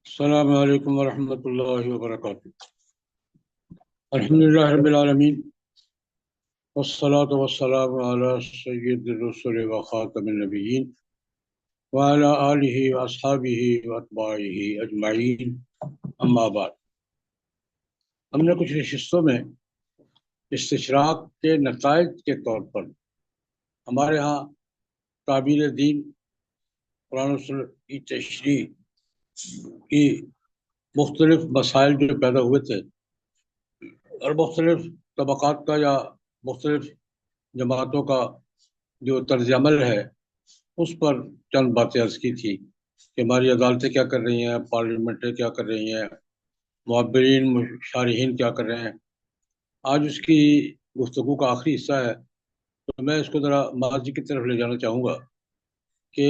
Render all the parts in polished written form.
السلام علیکم ورحمۃ اللہ وبرکاتہ۔ الحمد للہ رب العالمین، والصلاة والسلام علی سید الرسل وخاتم النبیین وعلی آلہ واصحابہ واتباعہ اجمعین، اما بعد۔ ہم نے کچھ نشستوں میں استشراق کے نتائج کے طور پر ہمارے ہاں تعبیر دین، قرآن و سنت کی تشریح کی مختلف مسائل جو پیدا ہوئے تھے اور مختلف طبقات کا یا مختلف جماعتوں کا جو طرز عمل ہے اس پر چند باتیں عرض کی تھی کہ ہماری عدالتیں کیا کر رہی ہیں، پارلیمنٹیں کیا کر رہی ہیں، معبرین مشارحین کیا کر رہے ہیں۔ آج اس کی گفتگو کا آخری حصہ ہے، تو میں اس کو ذرا ماضی کی طرف لے جانا چاہوں گا کہ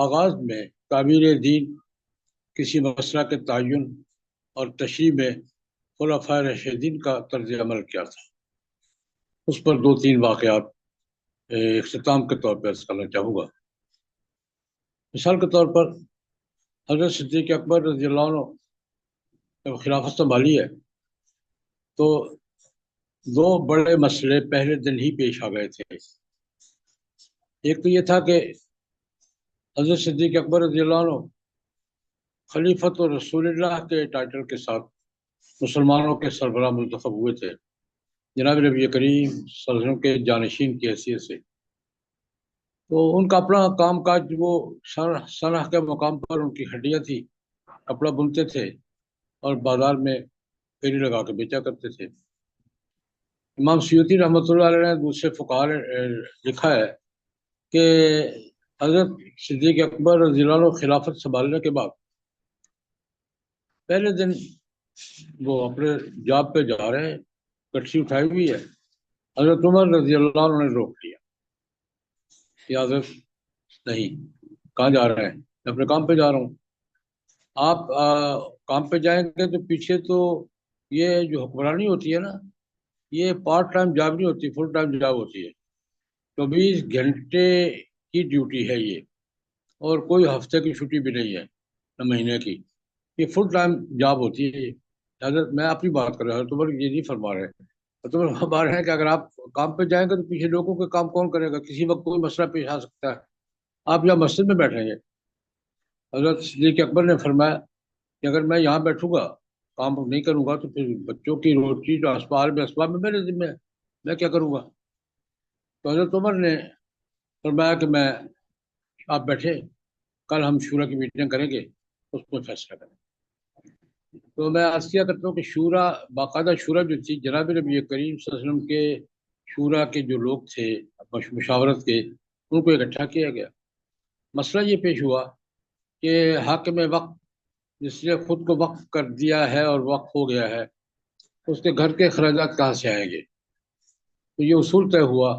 آغاز میں تعبیر دین، کسی مسئلہ کے تعین اور تشریح میں خلفائے راشدین کا طرز عمل کیا تھا، اس پر دو تین واقعات اختتام کے طور پر عرض کرنا چاہوں گا۔ مثال کے طور پر حضرت صدیق اکبر رضی اللہ عنہ جب خلافت سنبھالی ہے تو دو بڑے مسئلے پہلے دن ہی پیش آ گئے تھے۔ ایک تو یہ تھا کہ حضرت صدیق اکبر رضی اللہ عنہ خلیفۃ رسول اللہ کے ٹائٹل کے ساتھ مسلمانوں کے سربراہ منتخب ہوئے تھے، جناب نبی کریم صلی اللہ علیہ وسلم کے جانشین کی حیثیت سے۔ تو ان کا اپنا کام کاج، وہ صنع کے مقام پر ان کی ہڈیاں تھی، کپڑا بنتے تھے اور بازار میں پھیری لگا کے بیچا کرتے تھے۔ امام سیوطی رحمۃ اللہ علیہ نے دوسرے فقہا نے لکھا ہے کہ حضرت صدیق اکبر رضی اللہ عنہ خلافت سنبھالنے کے بعد پہلے دن وہ اپنے جاب پہ جا رہے ہیں، کٹسی اٹھائی ہوئی ہے، حضرت عمر رضی اللہ عنہ نے روک لیا کہ حضرت نہیں، کہاں جا رہے ہیں؟ میں اپنے کام پہ جا رہا ہوں۔ آپ کام پہ جائیں گے تو پیچھے تو یہ جو حکمرانی ہوتی ہے نا، یہ پارٹ ٹائم جاب نہیں ہوتی، فل ٹائم جاب ہوتی ہے۔ 24 گھنٹے کی ڈیوٹی ہے یہ، اور کوئی ہفتے کی چھٹی بھی نہیں ہے نہ مہینے کی، یہ فل ٹائم جاب ہوتی ہے یہ۔ حضرت میں اپنی بات کر رہا ہوں، تمہیں یہ نہیں فرما رہے، تمہیں فرما رہے ہیں کہ اگر آپ کام پہ جائیں گے تو پیچھے لوگوں کے کام کون کرے گا؟ کسی وقت کوئی مسئلہ پیش آ سکتا ہے، آپ یہاں مسجد میں بیٹھیں گے۔ حضرت صدیق اکبر نے فرمایا کہ اگر میں یہاں بیٹھوں گا، کام نہیں کروں گا، تو پھر بچوں کی روٹی جو اسباب میں میرے ذمہ ہے، میں کیا کروں گا؟ تو حضرت عمر نے فرمایا کہ آپ بیٹھے، کل ہم شورا کی میٹنگ کریں گے، اس میں فیصلہ کریں گے۔ تو میں عرض کیا کرتا ہوں کہ شورا، باقاعدہ شورا جو تھی، جناب نبی کریم صلی اللہ علیہ وسلم کے شورا کے جو لوگ تھے مشاورت کے، ان کو اکٹھا کیا گیا۔ مسئلہ یہ پیش ہوا کہ حاکم وقت جس نے خود کو وقف کر دیا ہے اور وقف ہو گیا ہے، اس کے گھر کے اخراجات کہاں سے آئیں گے؟ تو یہ اصول طے ہوا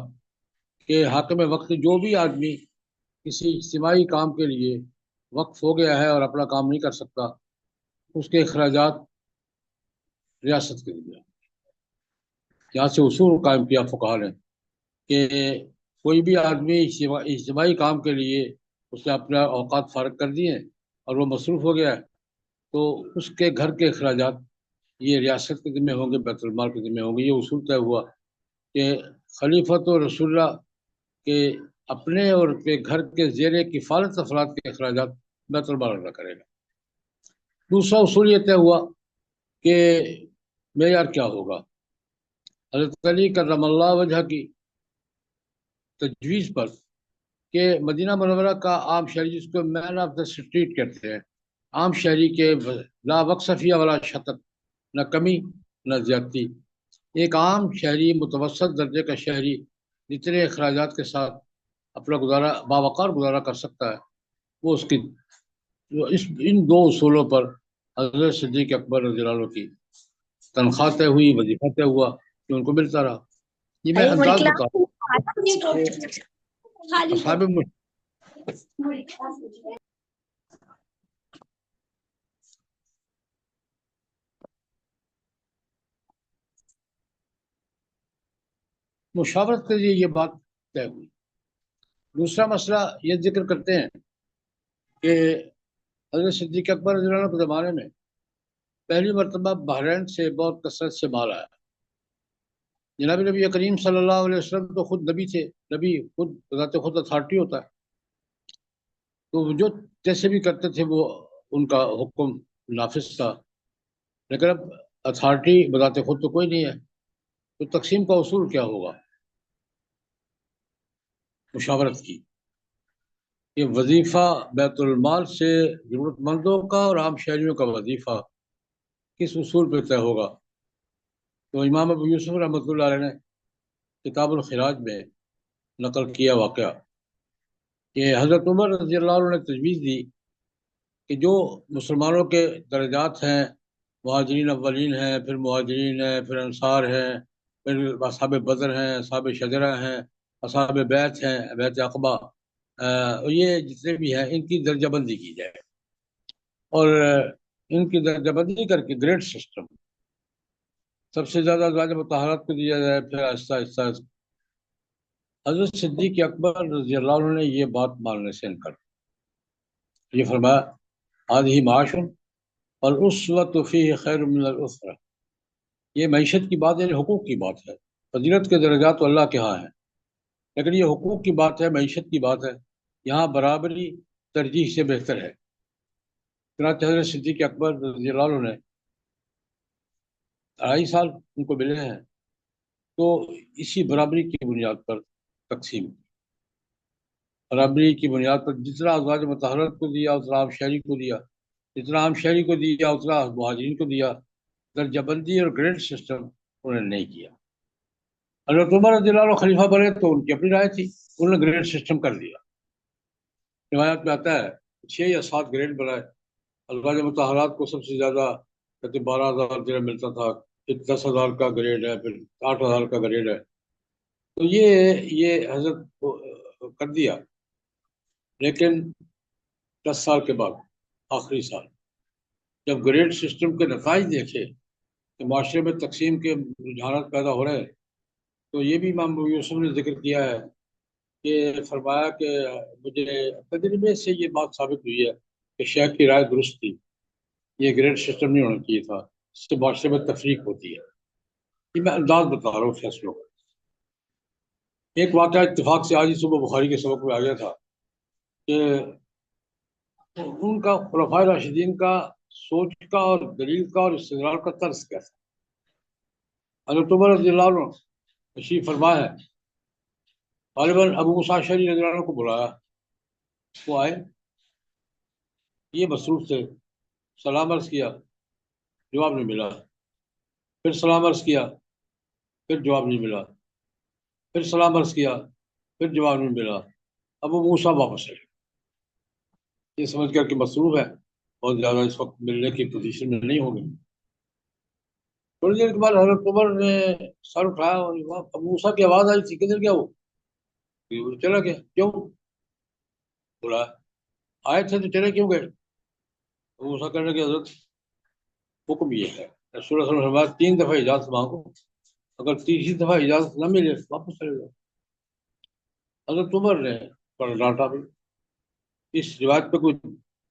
کہ حاکم وقت جو بھی آدمی کسی اجتماعی کام کے لیے وقف ہو گیا ہے اور اپنا کام نہیں کر سکتا، اس کے اخراجات ریاست کے ذمہ۔ یہاں سے اصول قائم کیا فقہا نے کہ کوئی بھی آدمی اجتماعی کام کے لیے اس نے اپنا اوقات فارغ کر دیے اور وہ مصروف ہو گیا ہے، تو اس کے گھر کے اخراجات یہ ریاست کے ذمہ ہوں گے، بیت المال کے ذمہ ہوں گے۔ یہ اصول طے ہوا کہ خلیفۃ و رسول اللہ کے اپنے اور کے گھر کے زیر کفالت افراد کے اخراجات بیت المال ادا کرے گا۔ دوسرا اصول یہ طے ہوا کہ معیار کیا ہوگا۔ حضرت علی کرم اللہ وجہ کی تجویز پر کہ مدینہ منورہ کا عام شہری، جس کو مین آف دا اسٹریٹ کہتے ہیں، عام شہری کے لا وقصفیہ والا شطر، نہ کمی نہ زیادتی، ایک عام شہری، متوسط درجے کا شہری جتنے اخراجات کے ساتھ اپنا گزارا باوقار گزارا کر سکتا ہے، وہ اس کی ان دو اصولوں پر حضرت صدیق اکبر رضی اللہ عنہ کی تنخواہ طے ہوئی، وظیفہ طے ہوا کہ ان کو ملتا رہا۔ یہ میں انداز بتاؤں اصحاب مشاورت کے لیے یہ بات طے ہوئی۔ دوسرا مسئلہ یہ ذکر کرتے ہیں کہ حضرت صدیق اکبر رضی اللہ عنہ کے زمانے میں پہلی مرتبہ بحرین سے بہت کثرت سے مال آیا۔ جناب نبی کریم صلی اللہ علیہ وسلم تو خود نبی تھے، نبی خود بذات خود اتھارٹی ہوتا ہے، تو وہ جو جیسے بھی کرتے تھے وہ ان کا حکم نافذ تھا، لیکن اب اتھارٹی بذات خود تو کوئی نہیں ہے، تو تقسیم کا اصول کیا ہوگا؟ مشاورت کی، یہ وظیفہ بیت المال سے ضرورت مندوں کا اور عام شہریوں کا وظیفہ کس اصول پہ طے ہوگا؟ تو امام ابو یوسف رحمۃ اللہ علیہ نے کتاب الخراج میں نقل کیا واقعہ کہ حضرت عمر رضی اللہ عنہ نے تجویز دی کہ جو مسلمانوں کے درجات ہیں، مہاجرین اولین ہیں، پھر مہاجرین ہیں، پھر انصار ہیں، پھر اصحاب بدر ہیں، اصحاب شجرہ ہیں، اصحاب بیت ہیں، بیت عقبہ، یہ جتنے بھی ہیں ان کی درجہ بندی کی جائے، اور ان کی درجہ بندی کر کے گریڈ سسٹم، سب سے زیادہ ازواج مطہرات کو دیا جائے، پھر آہستہ آہستہ۔ حضرت صدیق اکبر رضی اللہ عنہ نے یہ بات ماننے سے انکار، یہ فرمایا هذه معاش والاسوة فيه خیر من الاسرہ، یہ معیشت کی بات یعنی حقوق کی بات ہے، فضیلت کے درجات تو اللہ کے ہاں ہیں، لیکن یہ حقوق کی بات ہے، معیشت کی بات ہے، یہاں برابری ترجیح سے بہتر ہے۔ چنانچہ حضرت صدیق اکبر رضی اللہ عنہ نے 2.5 سال ان کو ملے ہیں، تو اسی برابری کی بنیاد پر تقسیم کی، برابری کی بنیاد پر جتنا ازواج مطہرات کو دیا اتنا عام شہری کو دیا، جتنا عام شہری کو دیا اتنا مہاجرین کو دیا، درجہ بندی اور گریڈ سسٹم انہوں نے نہیں کیا۔ حضرت عمر رضی اللہ عنہ خلیفہ بنے تو ان کی اپنی رائے تھی، انہوں نے گریڈ سسٹم کر دیا۔ روایت میں آتا ہے 6 یا 7 گریڈ بنائے، ازواج مطہرات کو سب سے زیادہ کہتے 12,000 درہم ملتا تھا، پھر 10,000 کا گریڈ ہے، پھر 8,000 کا گریڈ ہے، تو یہ حضرت کر دیا۔ لیکن 10 سال کے بعد آخری سال جب گریڈ سسٹم کے نتائج دیکھے کہ معاشرے میں تقسیم کے رجحانات پیدا ہو رہے ہیں، تو یہ بھی امام ابو یوسف نے ذکر کیا ہے کہ فرمایا کہ مجھے تجربے سے یہ بات ثابت ہوئی ہے کہ شیخ کی رائے درست تھی، یہ گریڈ سسٹم نہیں ہونا چاہیے تھا، اس سے معاشرے میں تفریق ہوتی ہے۔ یہ میں انداز بتا رہا ہوں فیصلوں کا۔ ایک واقعہ اتفاق سے آج ہی صبح بخاری کے سبق میں آ گیا تھا کہ ان کا خلفائے راشدین کا سوچ کا اور دلیل کا اور استدلال کا طرز کیا تھا۔ حضرت عمر رضی اللہ عنہ تشریف فرما ہے، غالباً ابو موسیٰ اشعری رضی اللہ عنہ کو بلایا، وہ آئے، یہ مصروف تھے، سلام عرض کیا، جواب نہیں ملا، پھر سلام عرض کیا، پھر جواب نہیں ملا، پھر سلام عرض کیا، پھر جواب نہیں ملا، ابو موسیٰ واپس آئے، یہ سمجھ کر کہ مصروف ہے، بہت زیادہ اس وقت ملنے کی پوزیشن میں نہیں ہوگی۔ تھوڑی دیر کے بعد حضرت عمر نے سر اٹھایا اور ابو موسیٰ کی آواز آئی تھی، کدھر گیا وہ؟ چلا گیا، کیوں؟ بولا آئے تھے تو چلے کیوں گئے؟ ابو موسیٰ کہنے کہ حضرت حکم یہ ہے، رسول اللہ صلی اللہ علیہ وسلم 3 دفعہ اجازت مانگو، اگر تیسری دفعہ اجازت نہ ملے تو واپس چلے جاؤ۔ حضرت عمر نے پر ڈانٹا بھی، اس روایت پہ کوئی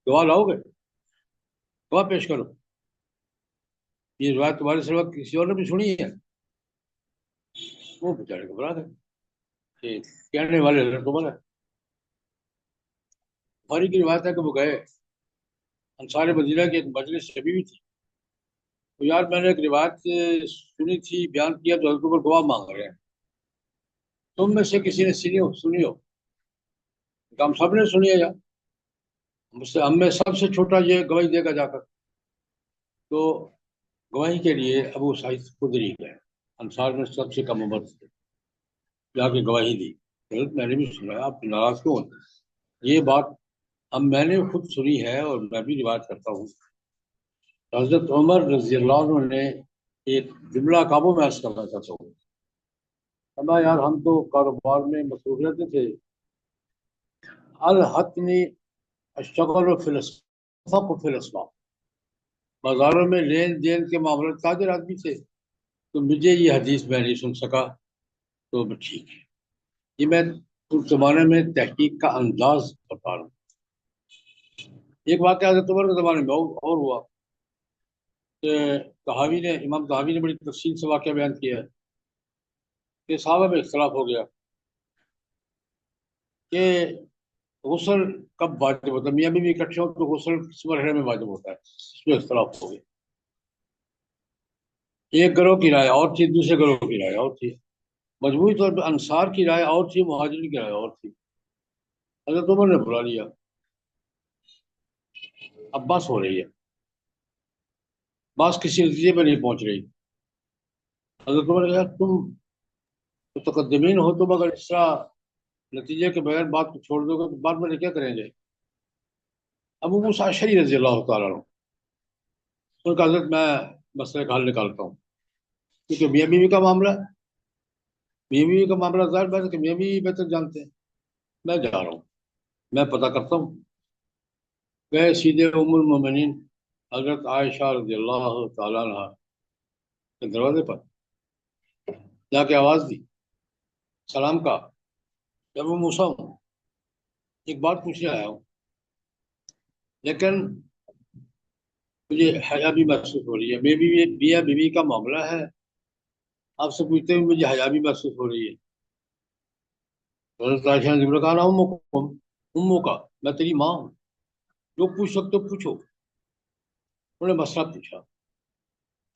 گواہ لاؤ گے؟ گواہ پیش کرو، یہ روایت تمہارے سوا کسی اور نے بھی سنی ہے؟ وہ بیچارے گھبرا گئے کہ کہنے والے حضرت عمر ہے۔ بخاری کی روایت ہے کہ وہ گئے، انصار مدینہ کی ایک مجلس شبی بھی تھی، تو یار میں نے ایک روایت سنی تھی، بیان کیا، تو حضرت عمر گواہ مانگ رہے ہیں، تم میں سے کسی نے سنی ہو؟ کہ ہم سب نے سنی ہے، یا ہم میں سب سے چھوٹا یہ گواہی دے گا جا کر؟ تو گواہی کے لیے ابو سعید خدری گئے، انصار میں سب سے کم عمر تھے، جا کے گواہی دی، حضرت میں نے بھی سنا ہے، آپ ناراض کیوں ہوتے ہیں؟ یہ بات اب میں نے خود سنی ہے اور میں بھی روایت کرتا ہوں۔ حضرت عمر رضی اللہ عنہ نے ایک جملہ قابو میں عرض کرنا چاہتا ہوں، فرمایا یار ہم تو کاروبار میں مصروف رہتے تھے، الحتنی الشغل فی الاسواق فی الاسواق، بازاروں میں لین دین کے معاملات، تاجر آدمی تھے، تو مجھے یہ حدیث میں نہیں سن سکا، تو ٹھیک ہے، یہ میں اس زمانے میں تحقیق کا انداز بتا رہا ہوں، ایک واقعہ حضرت عمر کے زمانے میں اور ہوا کہ تحاوی نے امام تحاوی نے بڑی تفصیل سے واقعہ بیان کیا ہے کہ صحابہ میں اختلاف ہو گیا کہ غسل کب واجب ہوتا ہے، میاں بیوی اکٹھے ہو تو غسل کس مرحلے میں واجب ہوتا ہے، اس میں اختلاف ہو گیا۔ ایک گروہ کی رائے اور تھی، دوسرے گروہ کی رائے اور تھی، مجموعی طور پہ انصار کی رائے اور تھی، مہاجرین کی رائے اور تھی۔ حضرت عمر نے بلا لیا، اب بس ہو رہی ہے، بس کسی نتیجے پہ نہیں پہنچ رہی۔ حضرت عمر نے کہا تم متقدمین ہو، تم اگر اس طرح نتیجے کے بغیر بات کو چھوڑ دو گے تو بعد میں کیا کریں گے؟ ابو موسیٰ اشعری رضی اللہ تعالیٰ عنہ ان کا حضرت میں مسئلے کا حل نکالتا ہوں، کیونکہ میاں بیوی کا معاملہ ہے، میاں بیوی کا معاملہ ظاہر بات ہے کہ میاں بیوی بہتر جانتے ہیں۔ میں جا رہا ہوں، میں پتہ کرتا ہوں۔ گئے سیدھے ام المومنین حضرت عائشہ رضی اللہ تعالیٰ عنہ کے دروازے پر جا کے آواز دی، سلام کا، جب میں موسیٰ ہوں، ایک بات پوچھنے آیا ہوں، لیکن مجھے حیا بھی محسوس ہو رہی ہے، میاں بیوی کا معاملہ ہے، آپ سے پوچھتے ہوئے مجھے حیا بھی محسوس ہو رہی ہے۔ حضرت عائشہ نے کہا نا امو کا، میں تیری ماں ہوں، جو پوچھ سکتے ہو پوچھو۔ انہوں نے مسئلہ پوچھا،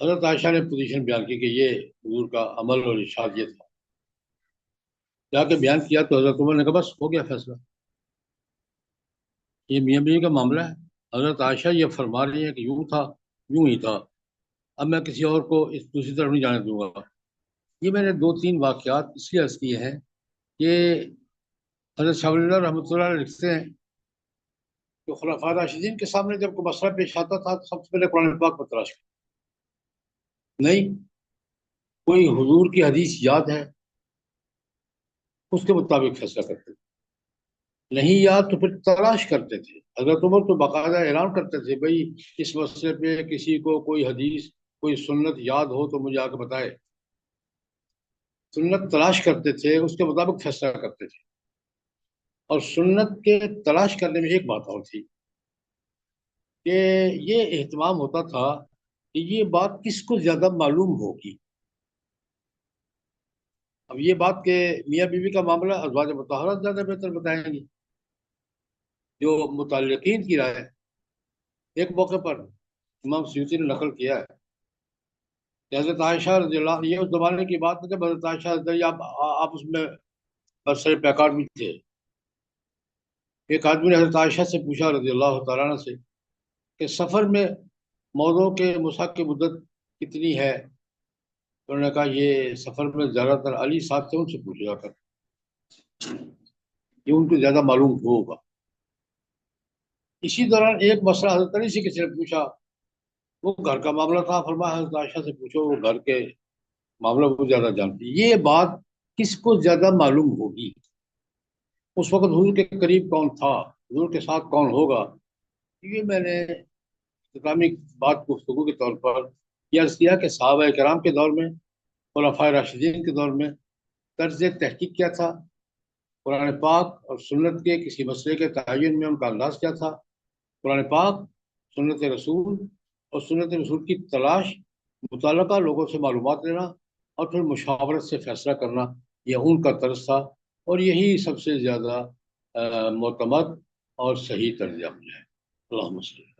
حضرت عائشہ نے پوزیشن بیان کی کہ یہ حضور کا عمل اور ارشاد یہ تھا۔ جا کے بیان کیا تو حضرت عمر نے کہا بس ہو گیا فیصلہ، یہ میاں بیوی کا معاملہ ہے، حضرت عائشہ یہ فرما رہی ہے کہ یوں تھا، یوں ہی تھا، اب میں کسی اور کو اس دوسری طرف نہیں جانے دوں گا۔ یہ میں نے دو تین واقعات اس لیے عرض کیے ہیں کہ حضرت شاہ ولی اللہ رحمۃ اللہ علیہ لکھتے ہیں کہ خلفاء راشدین کے سامنے جب کوئی مسئلہ پیش آتا تھا تو سب سے پہلے قرآن پاک کو تلاش کرتے، نہیں کوئی حضور کی حدیث یاد ہے اس کے مطابق فیصلہ کرتے تھے، نہیں یاد تو پھر تلاش کرتے تھے۔ حضرت عمر تو باقاعدہ اعلان کرتے تھے بھائی اس مسئلے پہ کسی کو کوئی حدیث کوئی سنت یاد ہو تو مجھے آ کے بتائے، سنت تلاش کرتے تھے، اس کے مطابق فیصلہ کرتے تھے۔ اور سنت کے تلاش کرنے میں ایک بات اور تھی کہ یہ اہتمام ہوتا تھا کہ یہ بات کس کو زیادہ معلوم ہوگی۔ اب یہ بات کہ میاں بیوی کا معاملہ ازواج مطہرات زیادہ بہتر بتائیں گی، جو متعلقین کی رائے۔ ایک موقع پر امام سیوطی نے نقل کیا ہے کہ حضرت عائشہ رضی اللہ، یہ اس زمانے کی بات ہے جب حضرت عائشہ رضی اللہ آپ اس میں برسر پیکار بھی تھے۔ ایک آدمی نے حضرت عائشہ سے پوچھا رضی اللہ تعالیٰ عنہ سے کہ سفر میں موضوع کے مصحف کی مدت کتنی ہے؟ انہوں نے کہا یہ سفر میں زیادہ تر علی صاحب سے ان سے پوچھ جا کر، یہ ان کو زیادہ معلوم ہوگا۔ اسی دوران ایک مسئلہ حضرت علی سے کسی نے پوچھا، وہ گھر کا معاملہ تھا، فرمایا حضرت عائشہ سے پوچھو، وہ گھر کے معاملہ کو زیادہ جانتی۔ یہ بات کس کو زیادہ معلوم ہوگی، اس وقت حضور کے قریب کون تھا، حضور کے ساتھ کون ہوگا، یہ میں نے اختتامی بات گفتگو کے طور پر یہ عرض کیا کہ صحابہ کرام کے دور میں، خلفائے راشدین کے دور میں طرز تحقیق کیا تھا، قرآن پاک اور سنت کے کسی مسئلے کے تعین میں ان کا انداز کیا تھا، قرآن پاک، سنت رسول اور سنت رسول کی تلاش، متعلقہ لوگوں سے معلومات لینا اور پھر مشاورت سے فیصلہ کرنا، یہ ان کا طرز تھا، اور یہی سب سے زیادہ معتمد اور صحیح طرز عمل ہے۔ اللہم صلی اللہ۔